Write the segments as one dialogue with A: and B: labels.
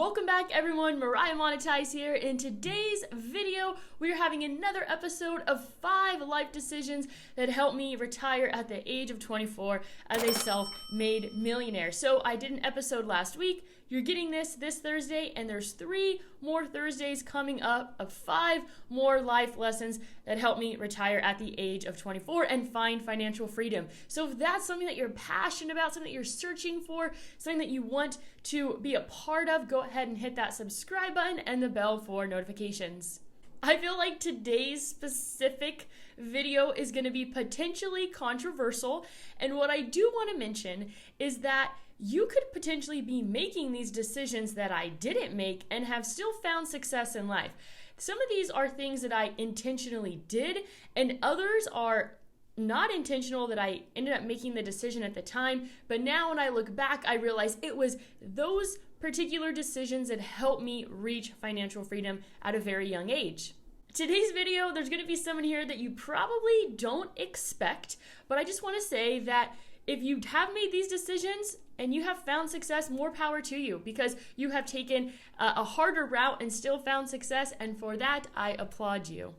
A: Welcome back everyone, 𝘱𝘬𝘀𝘺𝑖ze here. In today's video, we are having another episode of 5 life decisions that helped me retire at the age of 24 as a self-made millionaire. So I did an episode last week. You're getting this Thursday, and there's 3 more Thursdays coming up of 5 more life lessons that help me retire at the age of 24 and find financial freedom. So if that's something that you're passionate about, something that you're searching for, something that you want to be a part of, go ahead and hit that subscribe button and the bell for notifications. I feel like today's specific video is going to be potentially controversial, and what I do want to mention is that you could potentially be making these decisions that I didn't make and have still found success in life. Some of these are things that I intentionally did, and others are not intentional that I ended up making the decision at the time, but now when I look back, I realize it was those particular decisions that helped me reach financial freedom at a very young age. Today's video, there's going to be someone here that you probably don't expect, but I just want to say that if you have made these decisions and you have found success, more power to you, because you have taken a harder route and still found success, and for that, I applaud you.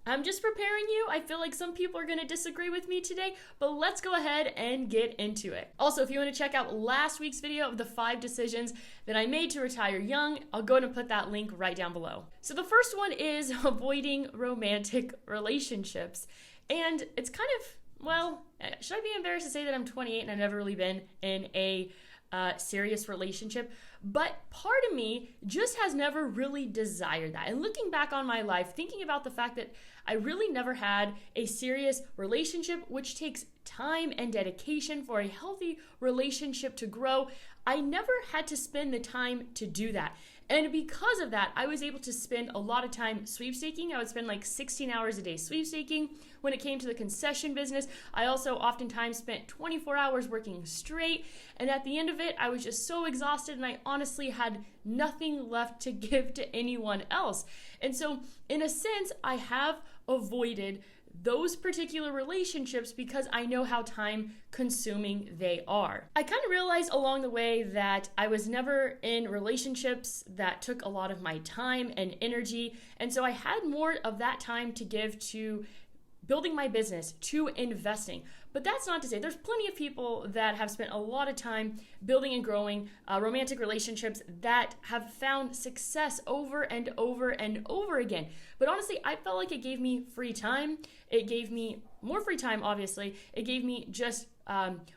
A: I'm just preparing you. I feel like some people are going to disagree with me today, but let's go ahead and get into it. Also, if you want to check out last week's video of the 5 decisions that I made to retire young, I'll go ahead and put that link right down below. So the first one is avoiding romantic relationships. And it's kind of, well, should I be embarrassed to say that I'm 28 and I've never really been in a serious relationship? But part of me just has never really desired that. And looking back on my life, thinking about the fact that I really never had a serious relationship, which takes time and dedication for a healthy relationship to grow, I never had to spend the time to do that. And because of that, I was able to spend a lot of time sweepstaking. I would spend like 16 hours a day sweepstaking. When it came to the concession business, I also oftentimes spent 24 hours working straight. And at the end of it, I was just so exhausted and I honestly had nothing left to give to anyone else. And so in a sense, I have avoided those particular relationships because I know how time consuming they are. I kind of realized along the way that I was never in relationships that took a lot of my time and energy, and so I had more of that time to give to building my business, to investing. But that's not to say there's plenty of people that have spent a lot of time building and growing romantic relationships that have found success over and over and over again. But honestly, I felt like it gave me free time. It gave me more free time, obviously. It gave me just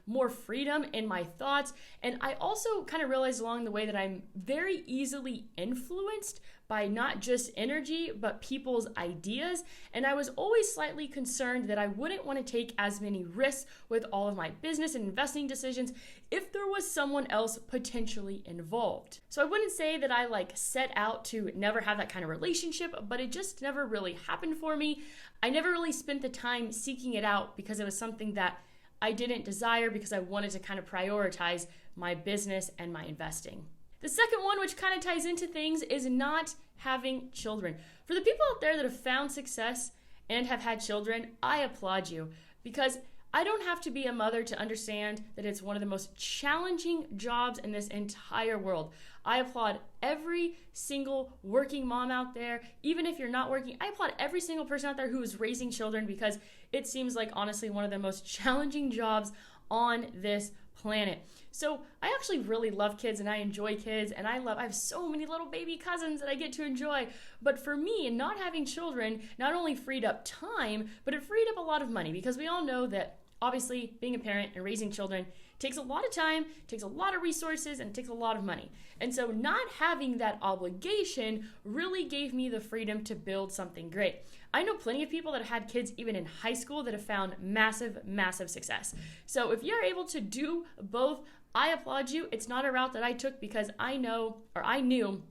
A: more freedom in my thoughts. And I also kind of realized along the way that I'm very easily influenced by not just energy, but people's ideas. And I was always slightly concerned that I wouldn't want to take as many risks with all of my business and investing decisions if there was someone else potentially involved. So I wouldn't say that I set out to never have that kind of relationship, but it just never really happened for me. I never really spent the time seeking it out because it was something that I didn't desire, because I wanted to kind of prioritize my business and my investing. The second one, which kind of ties into things, is not having children. For the people out there that have found success and have had children, I applaud you, because I don't have to be a mother to understand that it's one of the most challenging jobs in this entire world. I applaud every single working mom out there. Even if you're not working, I applaud every single person out there who is raising children, because it seems like honestly one of the most challenging jobs on this planet. So I actually really love kids and I enjoy kids, and I have so many little baby cousins that I get to enjoy. But for me, not having children not only freed up time, but it freed up a lot of money, because we all know that obviously being a parent and raising children takes a lot of time, takes a lot of resources, and takes a lot of money. And so not having that obligation really gave me the freedom to build something great. I know plenty of people that have had kids even in high school that have found massive, massive success. So if you're able to do both, I applaud you. It's not a route that I took because I knew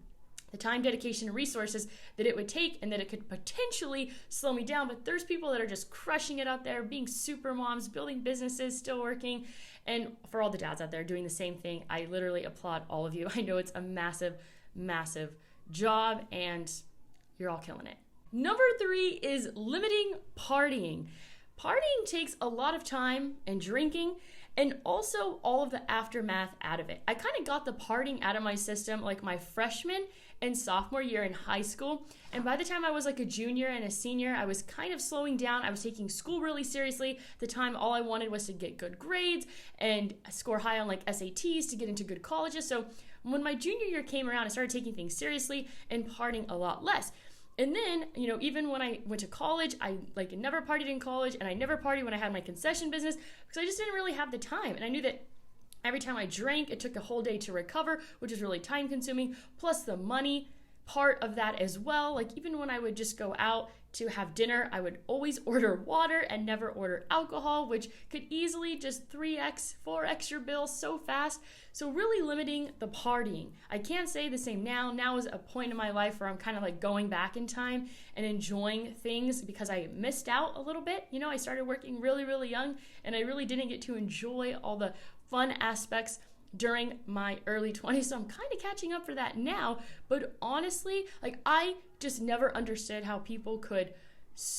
A: the time, dedication, and resources that it would take, and that it could potentially slow me down. But there's people that are just crushing it out there, being super moms, building businesses, still working. And for all the dads out there doing the same thing, I literally applaud all of you. I know it's a massive, massive job, and you're all killing it. Number 3 is limiting partying. Partying takes a lot of time and drinking, and also all of the aftermath out of it. I kind of got the partying out of my system like my freshman and sophomore year in high school. And by the time I was like a junior and a senior, I was kind of slowing down. I was taking school really seriously. At the time, all I wanted was to get good grades and score high on like SATs to get into good colleges. So when my junior year came around, I started taking things seriously and partying a lot less. And then, even when I went to college, I like never partied in college, and I never partied when I had my concession business because I just didn't really have the time. And I knew that every time I drank, it took a whole day to recover, which is really time consuming, plus the money part of that as well. Like even when I would just go out to have dinner, I would always order water and never order alcohol, which could easily just 3x, 4x your bill so fast. So really limiting the partying. I can't say the same now. Now is a point in my life where I'm kind of like going back in time and enjoying things because I missed out a little bit. I started working really, really young, and I really didn't get to enjoy all the fun aspects during my early 20s, so I'm kind of catching up for that now. But honestly, like I just never understood how people could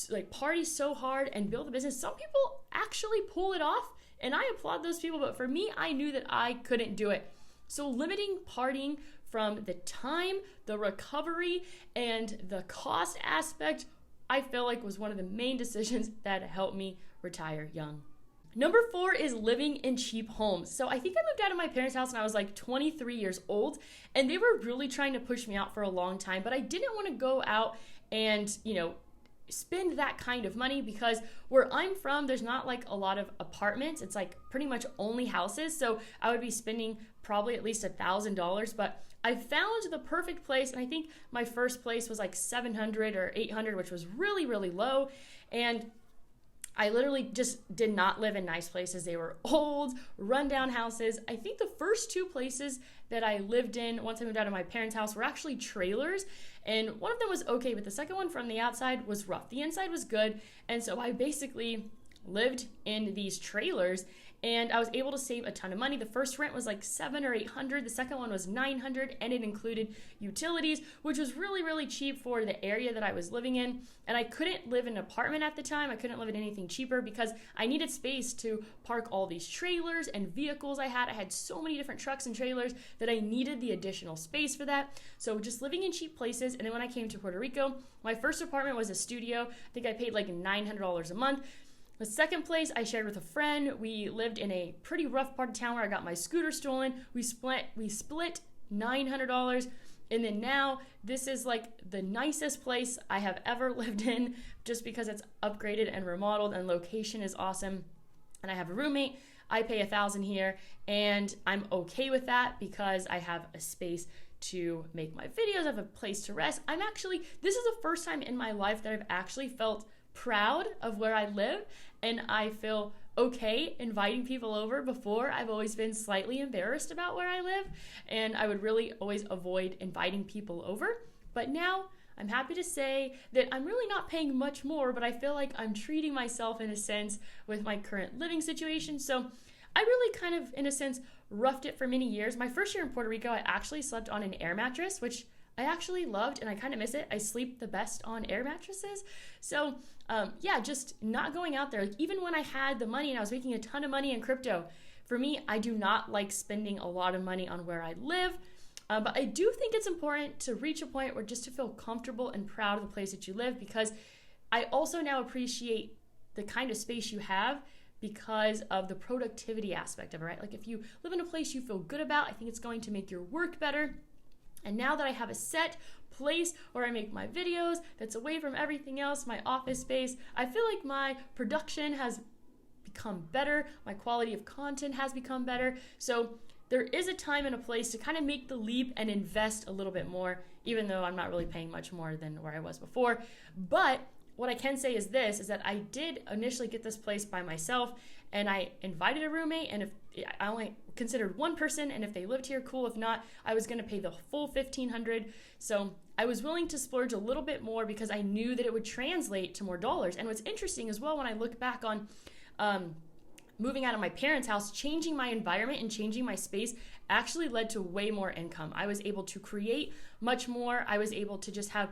A: like party so hard and build a business. Some people actually pull it off, and I applaud those people, but for me, I knew that I couldn't do it. So limiting partying from the time, the recovery, and the cost aspect, I feel like was one of the main decisions that helped me retire young. Number 4 is living in cheap homes. So I think I moved out of my parents' house when I was like 23 years old, and they were really trying to push me out for a long time, but I didn't want to go out and, spend that kind of money because where I'm from, there's not like a lot of apartments. It's like pretty much only houses. So I would be spending probably at least $1,000, but I found the perfect place. And I think my first place was like 700 or 800, which was really, really low. And I literally just did not live in nice places. They were old, rundown houses. I think the first 2 places that I lived in once I moved out of my parents' house were actually trailers. And one of them was okay, but the second one from the outside was rough. The inside was good. And so I basically lived in these trailers, and I was able to save a ton of money. The first rent was like $700 or $800. The second one was $900, and it included utilities, which was really, really cheap for the area that I was living in. And I couldn't live in an apartment at the time. I couldn't live in anything cheaper because I needed space to park all these trailers and vehicles I had. I had so many different trucks and trailers that I needed the additional space for that. So just living in cheap places. And then when I came to Puerto Rico, my first apartment was a studio. I think I paid like $900 a month. The second place I shared with a friend. We lived in a pretty rough part of town where I got my scooter stolen. We split $900. And then now this is like the nicest place I have ever lived in just because it's upgraded and remodeled and location is awesome. And I have a roommate. I pay $1,000 here, and I'm okay with that because I have a space to make my videos. I have a place to rest. This is the first time in my life that I've actually felt proud of where I live, and I feel okay inviting people over. Before, I've always been slightly embarrassed about where I live, and I would really always avoid inviting people over. But now I'm happy to say that I'm really not paying much more, but I feel like I'm treating myself in a sense with my current living situation. So I really kind of, in a sense, roughed it for many years. My first year in Puerto Rico, I actually slept on an air mattress, which I actually loved, and I kind of miss it. I sleep the best on air mattresses. So just not going out there. Like even when I had the money and I was making a ton of money in crypto, for me, I do not like spending a lot of money on where I live. But I do think it's important to reach a point where just to feel comfortable and proud of the place that you live, because I also now appreciate the kind of space you have because of the productivity aspect of it, right? Like if you live in a place you feel good about, I think it's going to make your work better. And now that I have a set place where I make my videos that's away from everything else, my office space, I feel like my production has become better. My quality of content has become better. So there is a time and a place to kind of make the leap and invest a little bit more, even though I'm not really paying much more than where I was before. But what I can say is this, is that I did initially get this place by myself, and I invited a roommate, and if I only considered one person, and if they lived here, cool. If not, I was gonna pay the full $1,500. So I was willing to splurge a little bit more because I knew that it would translate to more dollars. And what's interesting as well, when I look back on moving out of my parents' house, changing my environment and changing my space actually led to way more income. I was able to create much more. I was able to just have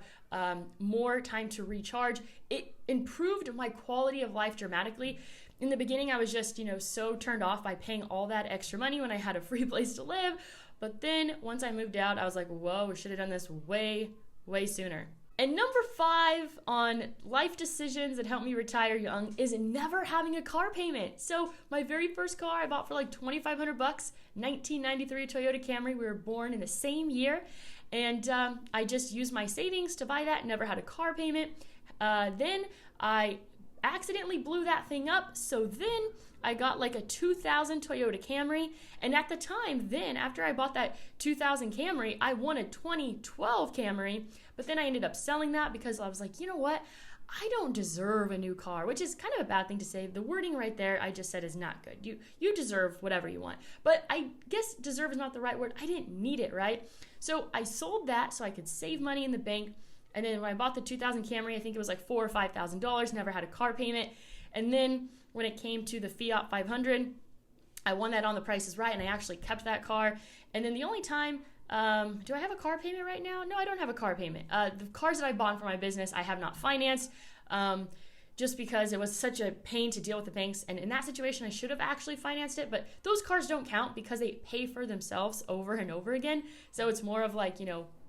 A: more time to recharge. It improved my quality of life dramatically. in the beginning, I was just, so turned off by paying all that extra money when I had a free place to live. But then once I moved out, I was like, whoa, we should have done this way, way sooner. And number 5 on life decisions that help me retire young is never having a car payment. So my very first car I bought for like $2,500, 1993 Toyota Camry. We were born in the same year. And I just used my savings to buy that, never had a car payment. Then I accidentally blew that thing up. So then I got like a 2000 Toyota Camry. And at the time then, after I bought that 2000 Camry, I won a 2012 Camry. But then I ended up selling that because I was like, you know what? I don't deserve a new car, which is kind of a bad thing to say. The wording right there I just said is not good. You deserve whatever you want. But I guess deserve is not the right word. I didn't need it, right? So I sold that so I could save money in the bank. And then when I bought the 2000 Camry, I think it was like $4,000 or $5,000, never had a car payment. And then when it came to the Fiat 500, I won that on The Price is Right, and I actually kept that car. And then the only time, do I have a car payment right now? No, I don't have a car payment. The cars that I bought for my business, I have not financed, just because it was such a pain to deal with the banks. And in that situation, I should have actually financed it, but those cars don't count because they pay for themselves over and over again. So it's more of like,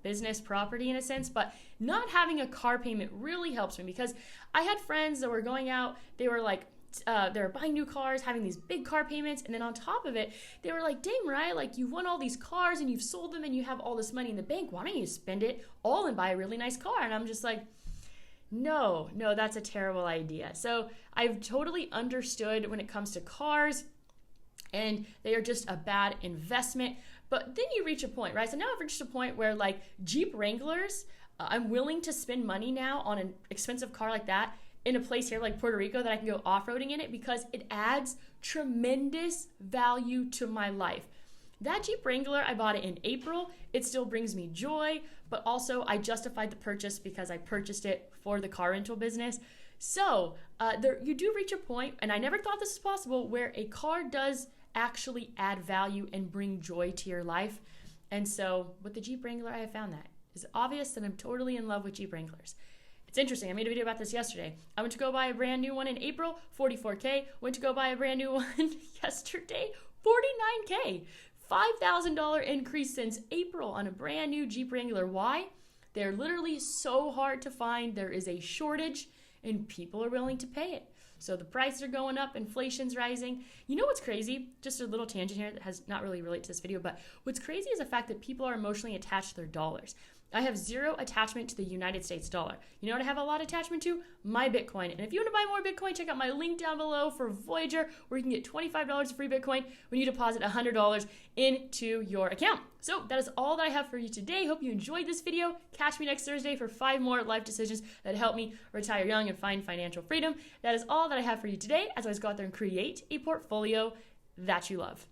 A: business property in a sense, but not having a car payment really helps me because I had friends that were going out, they were like, they were buying new cars, having these big car payments, and then on top of it, they were like, dang, Mariah, like you've won all these cars and you've sold them and you have all this money in the bank. Why don't you spend it all and buy a really nice car? And I'm just like, no, that's a terrible idea. So I've totally understood when it comes to cars, and they are just a bad investment. But then you reach a point, right? So now I've reached a point where like Jeep Wranglers, I'm willing to spend money now on an expensive car like that in a place here like Puerto Rico that I can go off-roading in it because it adds tremendous value to my life. That Jeep Wrangler, I bought it in April. It still brings me joy, but also I justified the purchase because I purchased it for the car rental business. So you do reach a point, and I never thought this was possible, where a car does actually add value and bring joy to your life. And so with the Jeep Wrangler, I have found that. It's obvious that I'm totally in love with Jeep Wranglers. It's interesting. I made a video about this yesterday. I went to go buy a brand new one in April, $44K. Went to go buy a brand new one yesterday, $49K. $5,000 increase since April on a brand new Jeep Wrangler. Why? They're literally so hard to find. There is a shortage and people are willing to pay it. So the prices are going up, inflation's rising. You know what's crazy? Just a little tangent here that has not really related to this video, but what's crazy is the fact that people are emotionally attached to their dollars. I have zero attachment to the United States dollar. You know what I have a lot of attachment to? My Bitcoin. And if you want to buy more Bitcoin, check out my link down below for Voyager, where you can get $25 of free Bitcoin when you deposit $100 into your account. So that is all that I have for you today. Hope you enjoyed this video. Catch me next Thursday for 5 more life decisions that help me retire young and find financial freedom. That is all that I have for you today, as I go out there and create a portfolio that you love.